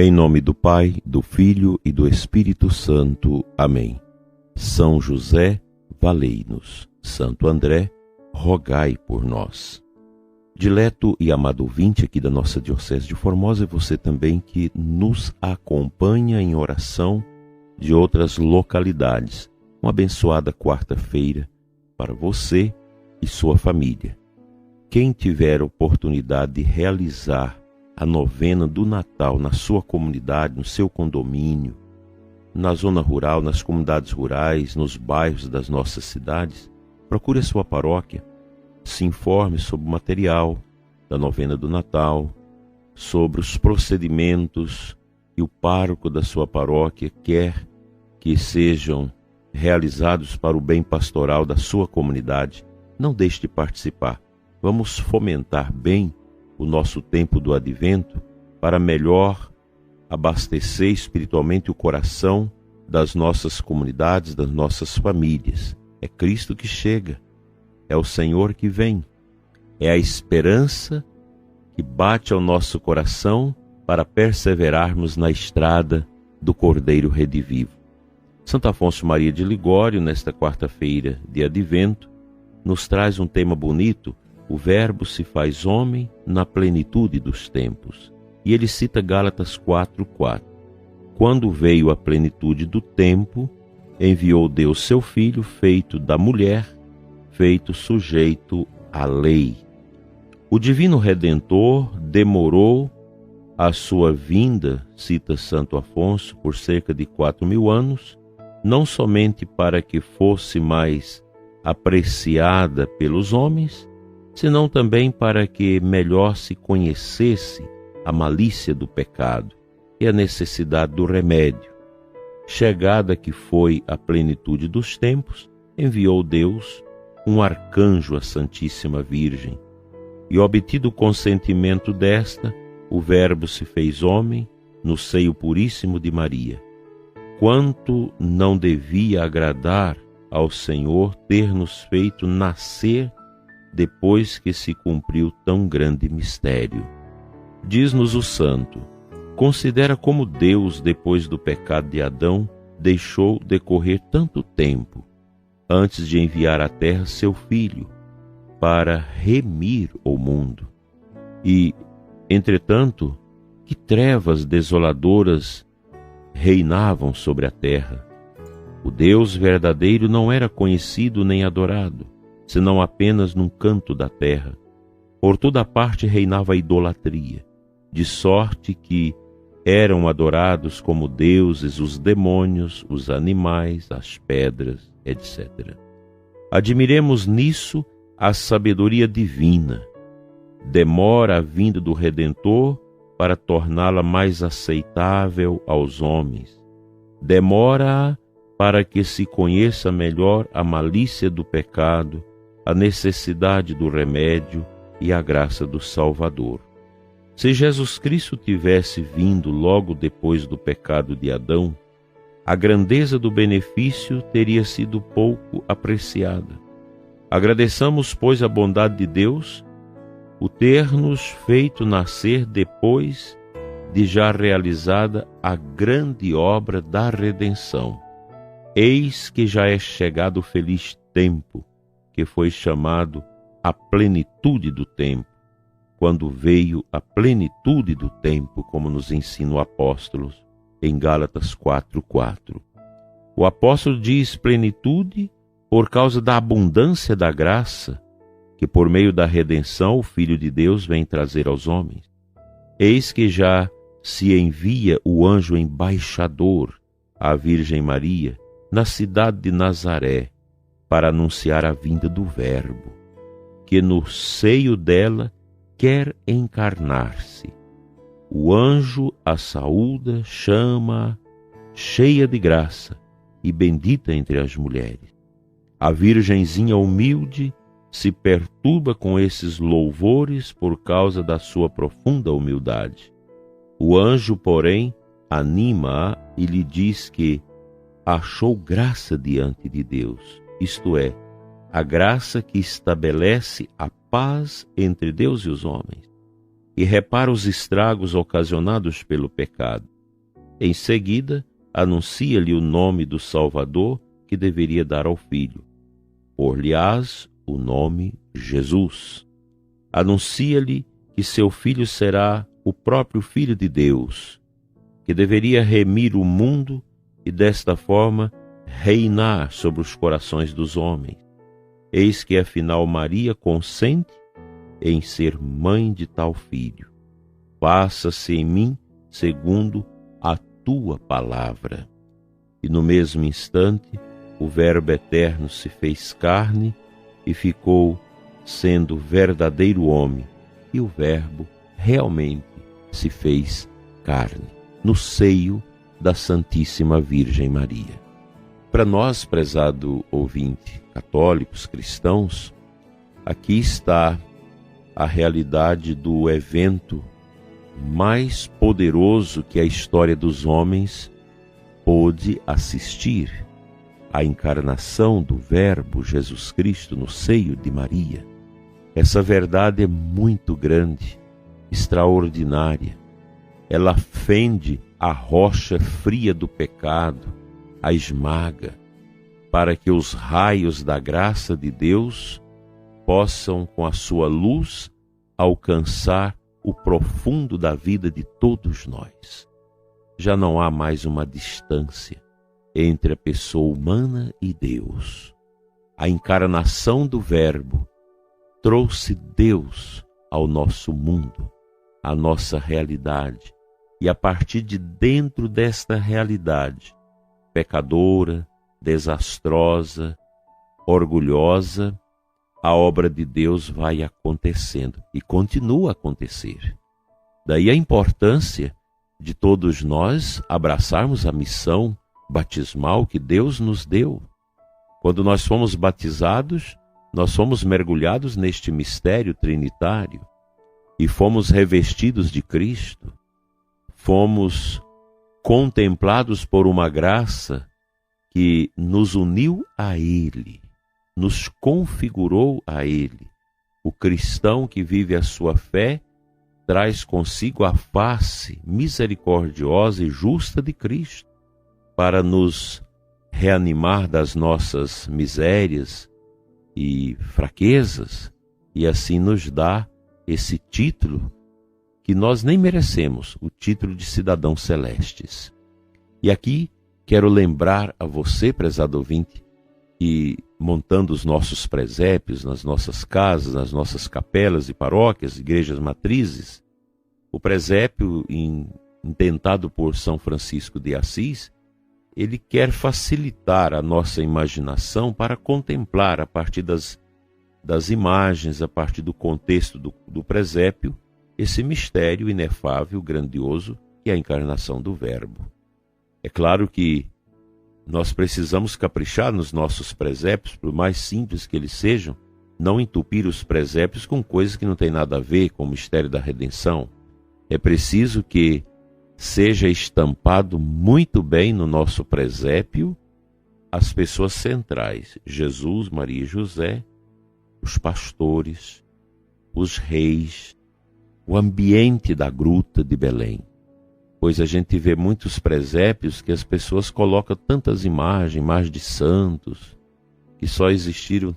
Em nome do Pai, do Filho e do Espírito Santo. Amém. São José, valei-nos. Santo André, rogai por nós. Dileto e amado ouvinte aqui da nossa Diocese de Formosa, é você também que nos acompanha em oração de outras localidades. Uma abençoada quarta-feira para você e sua família. Quem tiver oportunidade de realizar a novena do Natal na sua comunidade, no seu condomínio, na zona rural, nas comunidades rurais, nos bairros das nossas cidades, procure a sua paróquia, se informe sobre o material da novena do Natal, sobre os procedimentos que o pároco da sua paróquia quer que sejam realizados para o bem pastoral da sua comunidade. Não deixe de participar. Vamos fomentar bem o nosso tempo do Advento para melhor abastecer espiritualmente o coração das nossas comunidades, das nossas famílias. É Cristo que chega, é o Senhor que vem, é a esperança que bate ao nosso coração para perseverarmos na estrada do Cordeiro Redivivo. Santo Afonso Maria de Ligório, nesta quarta-feira de Advento, nos traz um tema bonito: o Verbo se faz homem na plenitude dos tempos. E ele cita Gálatas 4:4. Quando veio a plenitude do tempo, enviou Deus seu Filho, feito da mulher, feito sujeito à lei. O divino Redentor demorou a sua vinda, cita Santo Afonso, por cerca de 4.000 anos, não somente para que fosse mais apreciada pelos homens, senão também para que melhor se conhecesse a malícia do pecado e a necessidade do remédio. Chegada que foi a plenitude dos tempos, enviou Deus um arcanjo à Santíssima Virgem, e obtido o consentimento desta, o Verbo se fez homem no seio puríssimo de Maria. Quanto não devia agradar ao Senhor ter nos feito nascer depois que se cumpriu tão grande mistério. Diz-nos o santo: considera como Deus, depois do pecado de Adão, deixou decorrer tanto tempo antes de enviar à terra seu Filho para remir o mundo. E, entretanto, que trevas desoladoras reinavam sobre a terra. O Deus verdadeiro não era conhecido nem adorado, senão apenas num canto da terra. Por toda parte reinava a idolatria, de sorte que eram adorados como deuses os demônios, os animais, as pedras, etc. Admiremos nisso a sabedoria divina. Demora a vinda do Redentor para torná-la mais aceitável aos homens. Demora para que se conheça melhor a malícia do pecado, a necessidade do remédio e a graça do Salvador. Se Jesus Cristo tivesse vindo logo depois do pecado de Adão, a grandeza do benefício teria sido pouco apreciada. Agradeçamos, pois, a bondade de Deus, o ter-nos feito nascer depois de já realizada a grande obra da redenção. Eis que já é chegado o feliz tempo, que foi chamado a plenitude do tempo, quando veio a plenitude do tempo, como nos ensina o apóstolo em Gálatas 4:4. O apóstolo diz plenitude por causa da abundância da graça que por meio da redenção o Filho de Deus vem trazer aos homens. Eis que já se envia o anjo embaixador à Virgem Maria na cidade de Nazaré para anunciar a vinda do Verbo, que no seio dela quer encarnar-se. O anjo a saúda, chama-a cheia de graça e bendita entre as mulheres. A virgenzinha humilde se perturba com esses louvores por causa da sua profunda humildade. O anjo, porém, anima-a e lhe diz que achou graça diante de Deus, isto é, a graça que estabelece a paz entre Deus e os homens. e repara os estragos ocasionados pelo pecado. Em seguida, anuncia-lhe o nome do Salvador que deveria dar ao filho. Por-lhe-ás o nome Jesus. Anuncia-lhe que seu filho será o próprio Filho de Deus, que deveria remir o mundo e desta forma reinar sobre os corações dos homens. Eis que afinal Maria consente em ser mãe de tal filho. Faça-se em mim segundo a tua palavra. E no mesmo instante, o Verbo eterno se fez carne e ficou sendo verdadeiro homem. E o Verbo realmente se fez carne, no seio da Santíssima Virgem Maria. Para nós, prezado ouvinte, católicos, cristãos, aqui está a realidade do evento mais poderoso que a história dos homens pôde assistir, a encarnação do Verbo Jesus Cristo no seio de Maria. Essa verdade é muito grande, extraordinária. Ela fende a rocha fria do pecado, a esmaga, para que os raios da graça de Deus possam, com a sua luz, alcançar o profundo da vida de todos nós. Já não há mais uma distância entre a pessoa humana e Deus. A encarnação do Verbo trouxe Deus ao nosso mundo, à nossa realidade, e a partir de dentro desta realidade, pecadora, desastrosa, orgulhosa, a obra de Deus vai acontecendo e continua a acontecer. Daí a importância de todos nós abraçarmos a missão batismal que Deus nos deu. Quando nós fomos batizados, nós fomos mergulhados neste mistério trinitário e fomos revestidos de Cristo. Fomos contemplados por uma graça que nos uniu a Ele, nos configurou a Ele. O cristão que vive a sua fé traz consigo a face misericordiosa e justa de Cristo para nos reanimar das nossas misérias e fraquezas e assim nos dá esse título que nós nem merecemos, o título de cidadãos celestes. E aqui quero lembrar a você, prezado ouvinte, que montando os nossos presépios nas nossas casas, nas nossas capelas e paróquias, igrejas matrizes, o presépio intentado por São Francisco de Assis, ele quer facilitar a nossa imaginação para contemplar a partir das imagens, a partir do contexto do presépio, esse mistério inefável, grandioso, que é a encarnação do Verbo. É claro que nós precisamos caprichar nos nossos presépios, por mais simples que eles sejam, não entupir os presépios com coisas que não têm nada a ver com o mistério da redenção. É preciso que seja estampado muito bem no nosso presépio as pessoas centrais, Jesus, Maria e José, os pastores, os reis, o ambiente da gruta de Belém. Pois a gente vê muitos presépios que as pessoas colocam tantas imagens de santos, que só existiram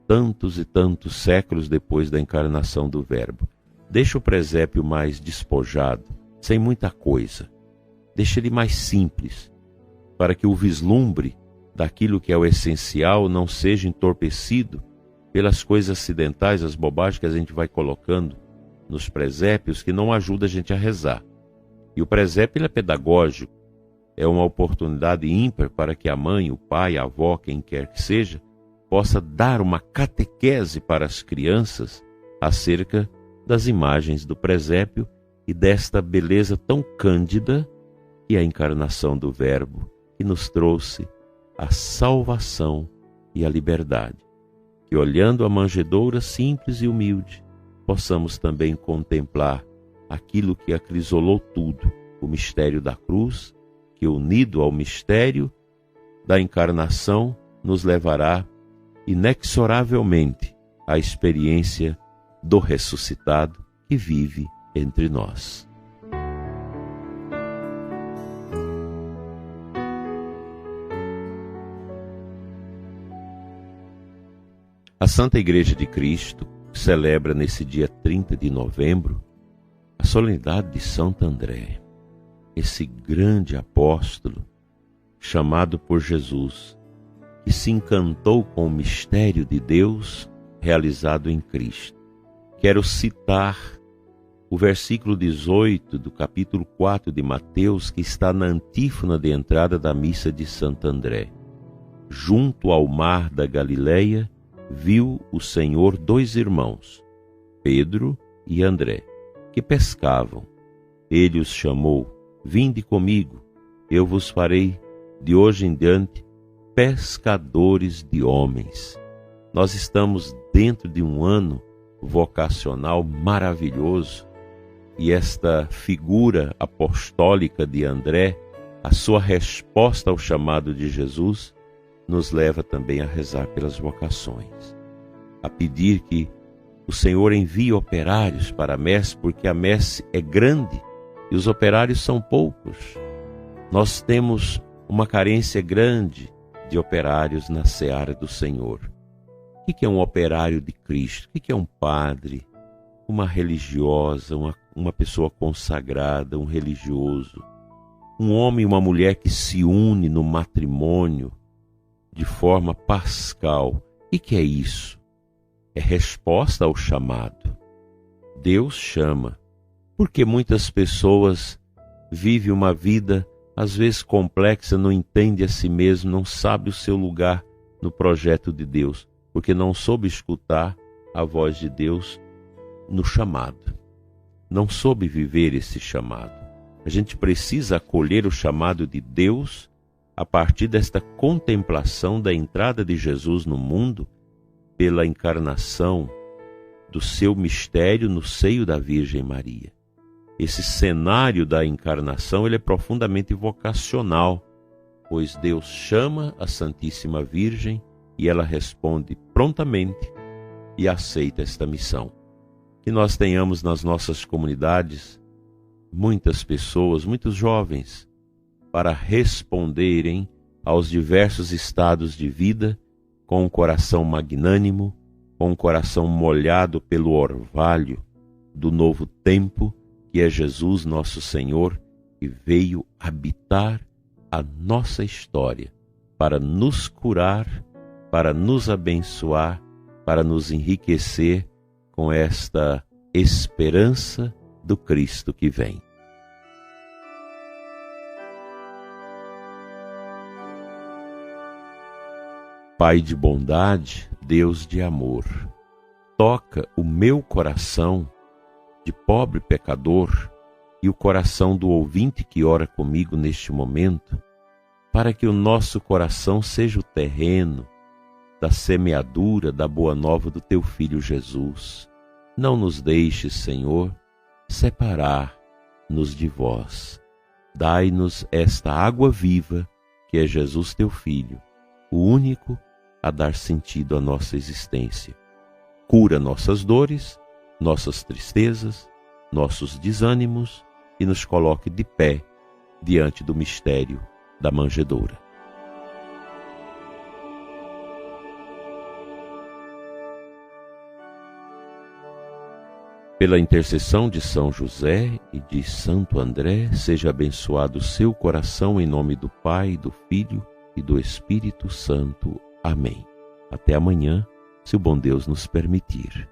tantos e tantos séculos depois da encarnação do Verbo. Deixa o presépio mais despojado, sem muita coisa. Deixa ele mais simples, para que o vislumbre daquilo que é o essencial não seja entorpecido pelas coisas acidentais, as bobagens que a gente vai colocando nos presépios que não ajuda a gente a rezar. E o presépio ele é pedagógico, é uma oportunidade ímpar para que a mãe, o pai, a avó, quem quer que seja, possa dar uma catequese para as crianças acerca das imagens do presépio e desta beleza tão cândida que é a encarnação do Verbo, que nos trouxe a salvação e a liberdade. Que olhando a manjedoura simples e humilde, possamos também contemplar aquilo que acrisolou tudo, o mistério da cruz, que unido ao mistério da encarnação nos levará inexoravelmente à experiência do ressuscitado que vive entre nós. A Santa Igreja de Cristo celebra nesse dia 30 de novembro a solenidade de Santo André, esse grande apóstolo chamado por Jesus, que se encantou com o mistério de Deus realizado em Cristo. Quero citar o versículo 18 do capítulo 4 de Mateus, que está na antífona de entrada da missa de Santo André. Junto ao mar da Galileia, viu o Senhor dois irmãos, Pedro e André, que pescavam. Ele os chamou: vinde comigo, eu vos farei de hoje em diante pescadores de homens. Nós estamos dentro de um ano vocacional maravilhoso, e esta figura apostólica de André, a sua resposta ao chamado de Jesus, nos leva também a rezar pelas vocações, a pedir que o Senhor envie operários para a messe, porque a messe é grande e os operários são poucos. Nós temos uma carência grande de operários na seara do Senhor. O que é um operário de Cristo? O que é um padre, uma religiosa, uma pessoa consagrada, um religioso, um homem e uma mulher que se unem no matrimônio de forma pascal? E que é isso? É resposta ao chamado. Deus chama, porque muitas pessoas vivem uma vida às vezes complexa, não entende a si mesmo, não sabe o seu lugar no projeto de Deus, porque não soube escutar a voz de Deus no chamado. Não soube viver esse chamado. A gente precisa acolher o chamado de Deus a partir desta contemplação da entrada de Jesus no mundo pela encarnação do seu mistério no seio da Virgem Maria. Esse cenário da encarnação ele é profundamente vocacional, pois Deus chama a Santíssima Virgem e ela responde prontamente e aceita esta missão. Que nós tenhamos nas nossas comunidades muitas pessoas, muitos jovens, para responderem aos diversos estados de vida com um coração magnânimo, com um coração molhado pelo orvalho do novo tempo, que é Jesus nosso Senhor, que veio habitar a nossa história para nos curar, para nos abençoar, para nos enriquecer com esta esperança do Cristo que vem. Pai de bondade, Deus de amor, toca o meu coração de pobre pecador e o coração do ouvinte que ora comigo neste momento, para que o nosso coração seja o terreno da semeadura da boa nova do Teu Filho Jesus. Não nos deixes, Senhor, separar-nos de Vós. Dai-nos esta água viva, que é Jesus Teu Filho, o único a dar sentido à nossa existência. Cura nossas dores, nossas tristezas, nossos desânimos e nos coloque de pé diante do mistério da manjedoura. Pela intercessão de São José e de Santo André, seja abençoado o seu coração em nome do Pai, do Filho e do Espírito Santo. Amém. Até amanhã, se o bom Deus nos permitir.